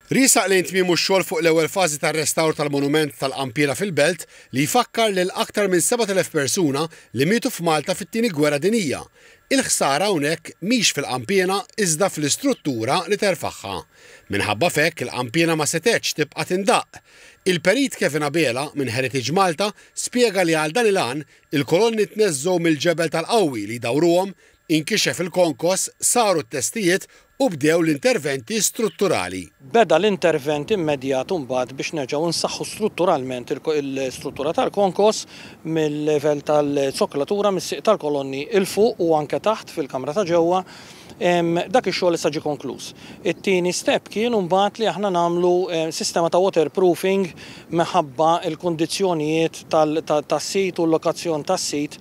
Risaq lejn tmiem x-xogħol fuq l-ewwel fażi tar-restawr tal-monument tal-Qampjena fil-Belt li jfakkar lil aktar minn 7,000 persuna li mietu f'Malta fit-tieni gwerra dinjija. Il-ħsara hawnhekk mhix fil-Qampjena iżda fl-istruttura li terfaħħa. Minħabba f'hekk il-Qampjena ma setgħetx tibqa' tindaq. Il-perit Kevin Abela minn Heritage Malta spjega li għal dan il-għan il-kolonni tneżżew mill-ġebel tal-qawwi li jdawruhom, inkixef il-konkos, saru t-testijiet u bdew l-interventi strutturali. Beda l-intervent immedjat mbagħad biex nerġgħu nsaħħu strutturalment il-struttura tal-konkos mill-level tal-soklatura mis-siq tal-kolonni il fuq u anke taħt fil-kamra ta' ġewwa. Dak ix-xogħol issa ġie konkluż. It-tieni step kien mbagħad li aħna nagħmlu sistema ta' waterproofing minħabba l-kundizzjonijiet tas-sit u l-lokazzjon tas-sit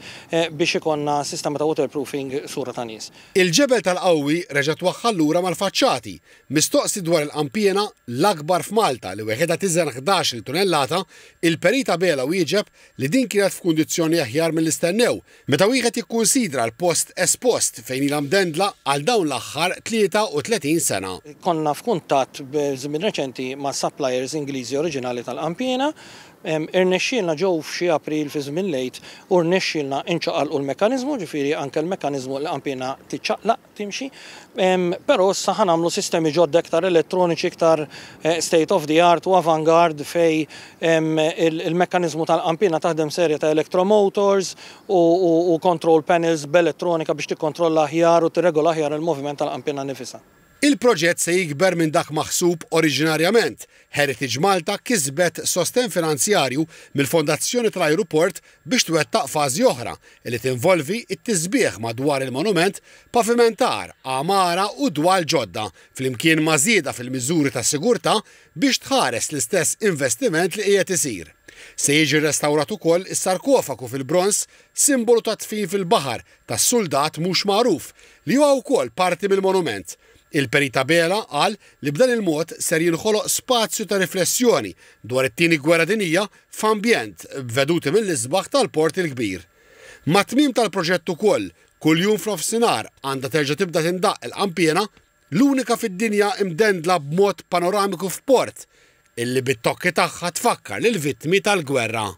biex ikonna sistema ta' waterproofing sura ta' nies. Il-ġebel tal-qawwi reġa' twaħħal lura mal-faċċati. Mistoqsi dwar il-Qampjena l-akbar f'Malta li weħedha tiżen 11 tunnellata, il-perit Abela wieġeb li din kienet f'kundizzjoni aħjar mill-istennew meta wieħed jikkunsidra l-post espost fejn ilha mdendla għal dawn l-aħħar 33 sena. Konna f'kuntatt b'żmien reċenti ma' suppliers Ingliżi oriġinali tal-Qampjena, irnexxielna ġew f'xi April fi żmien lejt u rnexxielna inċaqalqu l-mekkaniżmu, ġifieri anke l-mekkaniżmu l-Qampjena tiċċaqlaq timxi, però issa ħanamlu sistemi ġodda iktar elettroniċi iktar state of the art u avantgard fej il-mekkaniżmu tal-Qampjena taħdem serje ta' electromotors u control panels b'elettronika biex tikkontrolla aħjar u tirregola aħjar il-moviment tal-Qampjena nifisha. Il-proġett se jikber minn dak maħsub oriġinarjament. Heritage Malta kisbet sosten finanzjarju mill-Fondazzjoni tal-Ajruport biex twettaq fażi oħra li tinvolvi t-tisbieħ madwar il-monument, pavimentar, għamara u dwal ġodda flimkien ma' żieda fil-miżuri ta' sigurtà biex tħares l-istess investiment li qiegħed isir. Se jiġi rrestawrat ukoll is-sarkofagu fil-bronz, simbolu ta' tfin fil-baħar tas-suldat mhux magħruf li huwa wkoll parti mill-monument. Il-perit Abela qal li b'dan il-mod ser jinħoloq spazju ta' riflessjoni dwar it-tieni gwerra dinjija f'ambjent veduti mill-isbaħ tal-Port il-Kbir. Ma' tmiem tal-proġett ukoll kuljum f'nofsinhar għandha terġa' tibda tindaq il-Qampjena, l-unika fid-dinja imdendla b'mod panoramiku f'port illi bit-tokki tagħha tfakkar lill-vittmi tal-gwerra.